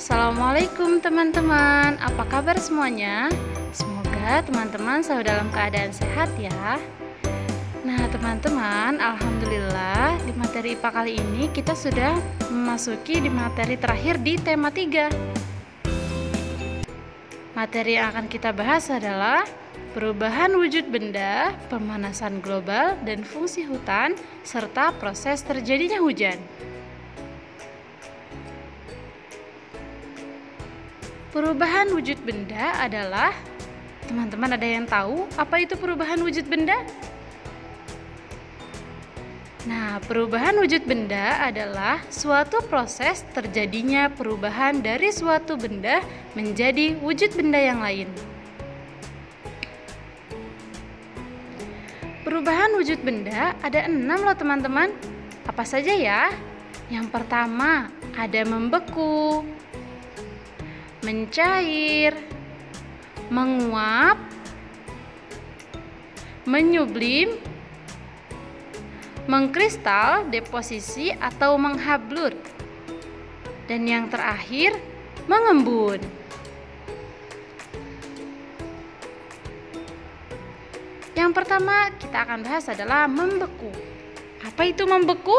Assalamualaikum teman-teman, apa kabar semuanya? Semoga teman-teman selalu dalam keadaan sehat ya. Nah teman-teman, alhamdulillah di materi IPA kali ini kita sudah memasuki di materi terakhir di tema 3. Materi yang akan kita bahas adalah perubahan wujud benda, pemanasan global, dan fungsi hutan, serta proses terjadinya hujan. Perubahan wujud benda adalah, teman-teman ada yang tahu apa itu perubahan wujud benda? Nah, perubahan wujud benda adalah suatu proses terjadinya perubahan dari suatu benda menjadi wujud benda yang lain. Perubahan wujud benda ada 6 loh teman-teman. Apa saja ya? Yang pertama ada membeku, mencair, menguap, menyublim, mengkristal, deposisi atau menghablur, dan yang terakhir mengembun. Yang pertama kita akan bahas adalah membeku. Apa itu membeku?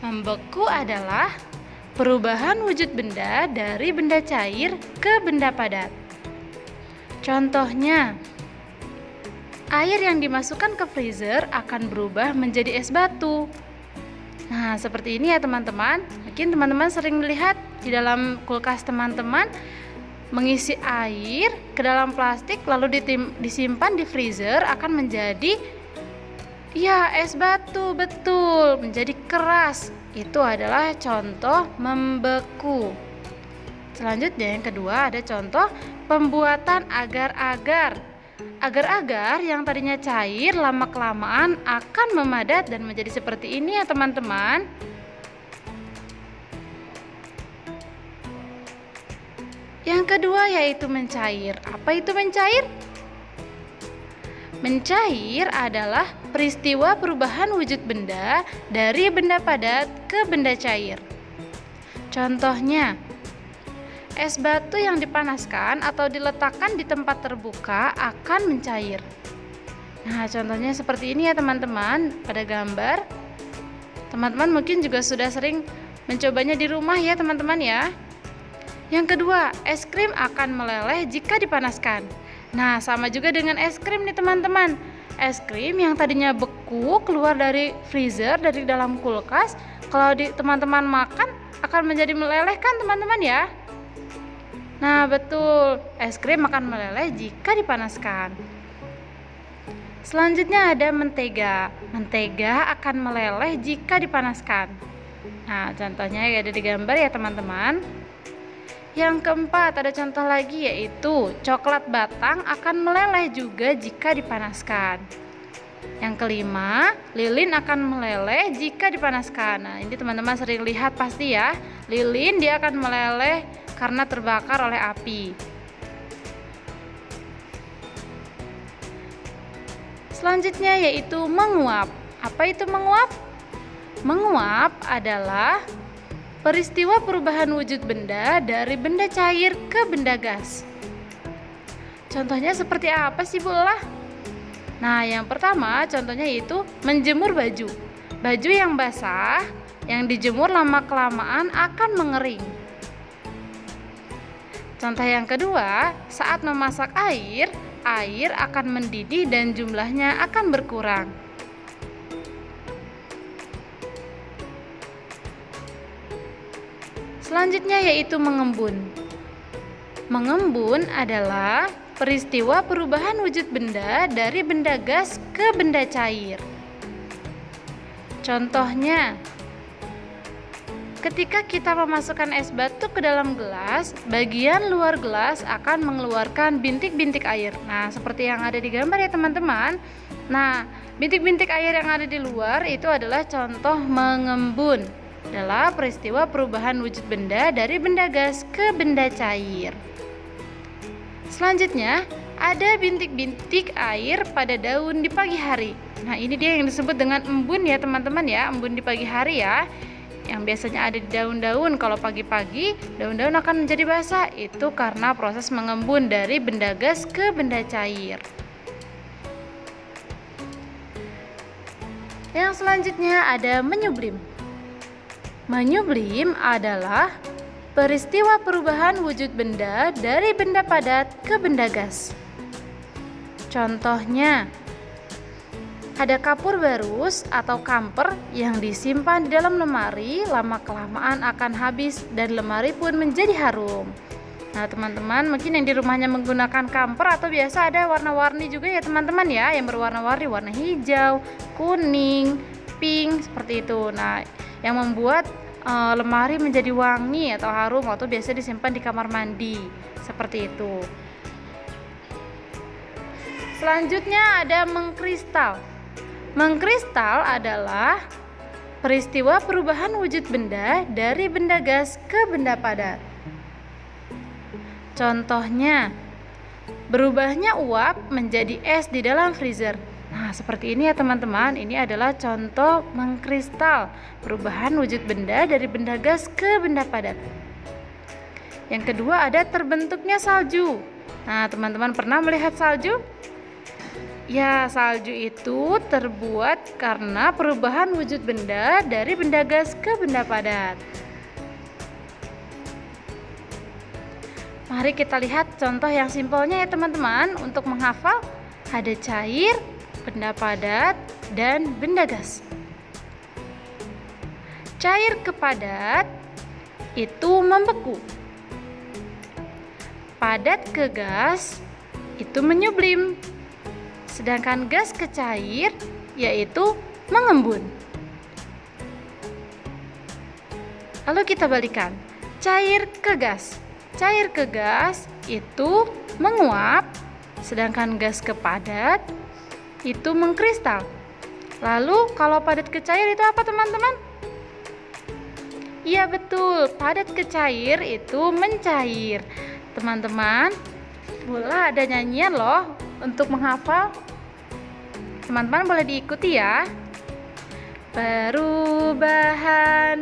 Membeku adalah perubahan wujud benda dari benda cair ke benda padat. Contohnya, air yang dimasukkan ke freezer akan berubah menjadi es batu. Nah, seperti ini ya teman-teman. Mungkin teman-teman sering melihat di dalam kulkas teman-teman mengisi air ke dalam plastik lalu disimpan di freezer akan menjadi es batu, betul, menjadi keras. Itu adalah contoh membeku. Selanjutnya yang kedua ada contoh pembuatan agar-agar. Agar-agar yang tadinya cair lama-kelamaan akan memadat dan menjadi seperti ini ya teman-teman. Yang kedua yaitu mencair. Apa itu mencair? Mencair adalah peristiwa perubahan wujud benda dari benda padat ke benda cair. Contohnya, es batu yang dipanaskan atau diletakkan di tempat terbuka akan mencair. Nah, contohnya seperti ini ya teman-teman pada gambar. Teman-teman mungkin juga sudah sering mencobanya di rumah ya teman-teman ya. Yang kedua, es krim akan meleleh jika dipanaskan. Nah, sama juga dengan es krim nih teman-teman. Es krim yang tadinya beku keluar dari freezer, dari dalam kulkas, kalau teman-teman makan akan menjadi meleleh kan teman-teman ya? Nah, betul, es krim akan meleleh jika dipanaskan. Selanjutnya ada mentega. Mentega akan meleleh jika dipanaskan. Nah, contohnya ada di gambar ya teman-teman. Yang keempat ada contoh lagi yaitu coklat batang akan meleleh juga jika dipanaskan. Yang kelima, lilin akan meleleh jika dipanaskan. Nah, ini teman-teman sering lihat pasti ya. Lilin dia akan meleleh karena terbakar oleh api. Selanjutnya yaitu menguap. Apa itu menguap? Menguap adalah peristiwa perubahan wujud benda dari benda cair ke benda gas. Contohnya seperti apa sih Bu Lah? Nah, yang pertama contohnya yaitu menjemur baju. Baju yang basah, yang dijemur lama-kelamaan akan mengering. Contoh yang kedua, saat memasak air akan mendidih dan jumlahnya akan berkurang. Selanjutnya yaitu mengembun. Mengembun adalah peristiwa perubahan wujud benda dari benda gas ke benda cair. Contohnya, ketika kita memasukkan es batu ke dalam gelas, bagian luar gelas akan mengeluarkan bintik-bintik air. Nah, seperti yang ada di gambar ya teman-teman. Nah, bintik-bintik air yang ada di luar itu adalah contoh mengembun. Adalah peristiwa perubahan wujud benda dari benda gas ke benda cair. Selanjutnya, ada bintik-bintik air pada daun di pagi hari. Nah, ini dia yang disebut dengan embun ya teman-teman ya, embun di pagi hari ya. yang biasanya ada di daun-daun, kalau pagi-pagi daun-daun akan menjadi basah. Itu karena proses mengembun dari benda gas ke benda cair. Yang selanjutnya ada menyublim. Menyublim adalah peristiwa perubahan wujud benda dari benda padat ke benda gas. Contohnya, ada kapur barus atau kamper yang disimpan di dalam lemari, lama-kelamaan akan habis dan lemari pun menjadi harum. Nah, teman-teman, mungkin yang di rumahnya menggunakan kamper atau biasa ada warna-warni juga ya teman-teman ya, yang berwarna-warni, warna hijau, kuning, pink, seperti itu. Nah, yang membuat lemari menjadi wangi atau harum atau biasa disimpan di kamar mandi, seperti itu. Selanjutnya ada mengkristal. Mengkristal adalah peristiwa perubahan wujud benda dari benda gas ke benda padat. Contohnya, berubahnya uap menjadi es di dalam freezer. Nah, seperti ini ya teman-teman. Ini adalah contoh mengkristal, perubahan wujud benda dari benda gas ke benda padat. Yang kedua ada terbentuknya salju. Nah, teman-teman pernah melihat salju? Ya, salju itu terbuat karena perubahan wujud benda dari benda gas ke benda padat. Mari kita lihat contoh yang simpelnya ya teman-teman. Untuk menghafal, ada cair, benda padat, dan benda gas. Cair ke padat itu membeku. Padat ke gas itu menyublim. Sedangkan gas ke cair yaitu mengembun. Lalu kita balikan, cair ke gas. Cair ke gas itu menguap, sedangkan gas ke padat itu mengkristal. Lalu kalau padat ke cair itu apa teman-teman? Iya betul, padat ke cair itu mencair. Teman-teman, boleh ada nyanyian loh untuk menghafal. Teman-teman boleh diikuti ya. Perubahan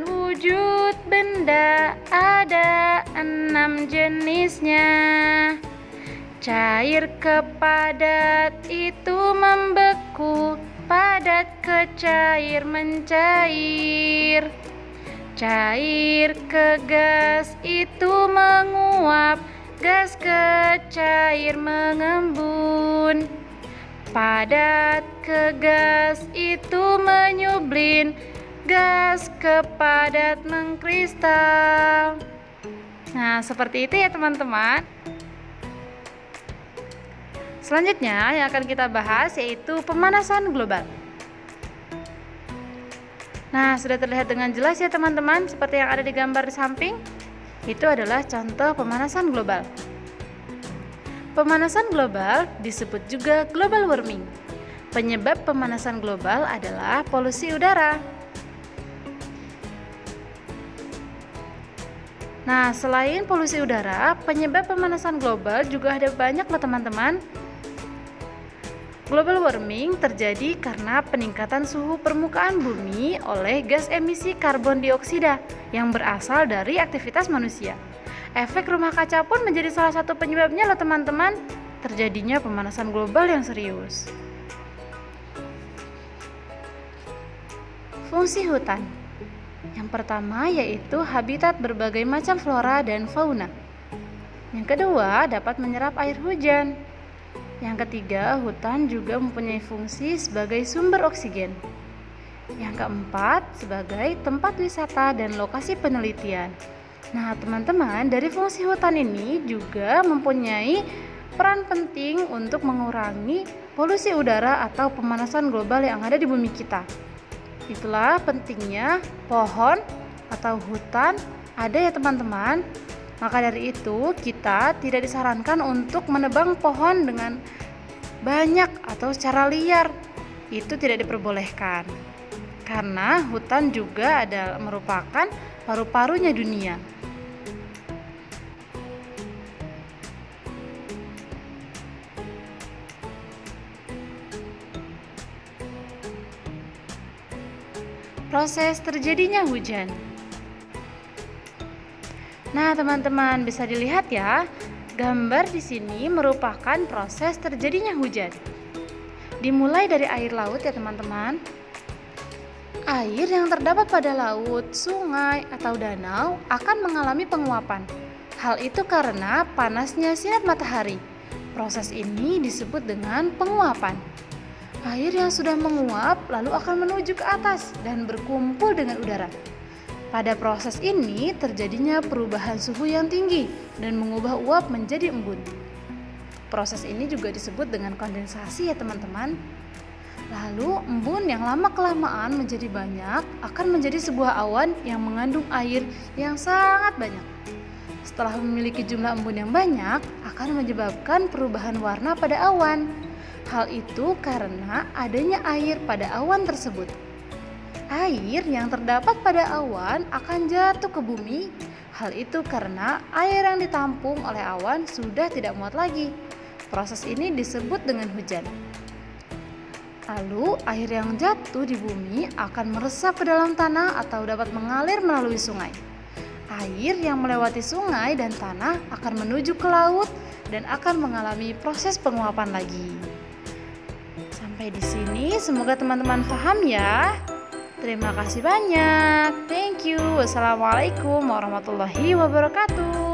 wujud benda ada 6 jenisnya. Cair ke padat itu membeku, padat ke cair mencair. Cair ke gas itu menguap, gas ke cair mengembun. Padat ke gas itu menyublin, gas ke padat mengkristal. Nah, seperti itu ya teman-teman. Selanjutnya yang akan kita bahas yaitu pemanasan global. Nah, sudah terlihat dengan jelas ya teman-teman, seperti yang ada di gambar di samping. Itu adalah contoh pemanasan global. Pemanasan global disebut juga global warming. Penyebab pemanasan global adalah polusi udara. Nah, selain polusi udara, penyebab pemanasan global juga ada banyak loh teman-teman. Global warming terjadi karena peningkatan suhu permukaan bumi oleh gas emisi karbon dioksida yang berasal dari aktivitas manusia. Efek rumah kaca pun menjadi salah satu penyebabnya loh teman-teman, terjadinya pemanasan global yang serius. Fungsi hutan. Yang pertama yaitu habitat berbagai macam flora dan fauna. Yang kedua, dapat menyerap air hujan. Yang ketiga, hutan juga mempunyai fungsi sebagai sumber oksigen. Yang keempat, sebagai tempat wisata dan lokasi penelitian. Nah, teman-teman, dari fungsi hutan ini juga mempunyai peran penting untuk mengurangi polusi udara atau pemanasan global yang ada di bumi kita. Itulah pentingnya pohon atau hutan ada ya teman-teman. Maka dari itu, kita tidak disarankan untuk menebang pohon dengan banyak atau secara liar. Itu tidak diperbolehkan. Karena hutan juga merupakan paru-parunya dunia. Proses terjadinya hujan. Nah, teman-teman bisa dilihat ya, gambar di sini merupakan proses terjadinya hujan. Dimulai dari air laut ya teman-teman. Air yang terdapat pada laut, sungai, atau danau akan mengalami penguapan. Hal itu karena panasnya sinar matahari. Proses ini disebut dengan penguapan. Air yang sudah menguap lalu akan menuju ke atas dan berkumpul dengan udara. Pada proses ini terjadinya perubahan suhu yang tinggi dan mengubah uap menjadi embun. Proses ini juga disebut dengan kondensasi ya teman-teman. Lalu embun yang lama-kelamaan menjadi banyak akan menjadi sebuah awan yang mengandung air yang sangat banyak. Setelah memiliki jumlah embun yang banyak akan menyebabkan perubahan warna pada awan. Hal itu karena adanya air pada awan tersebut. Air yang terdapat pada awan akan jatuh ke bumi. Hal itu karena air yang ditampung oleh awan sudah tidak muat lagi. Proses ini disebut dengan hujan. Lalu air yang jatuh di bumi akan meresap ke dalam tanah atau dapat mengalir melalui sungai. Air yang melewati sungai dan tanah akan menuju ke laut dan akan mengalami proses penguapan lagi. Sampai di sini semoga teman-teman paham ya. Terima kasih banyak. Thank you. Wassalamualaikum warahmatullahi wabarakatuh.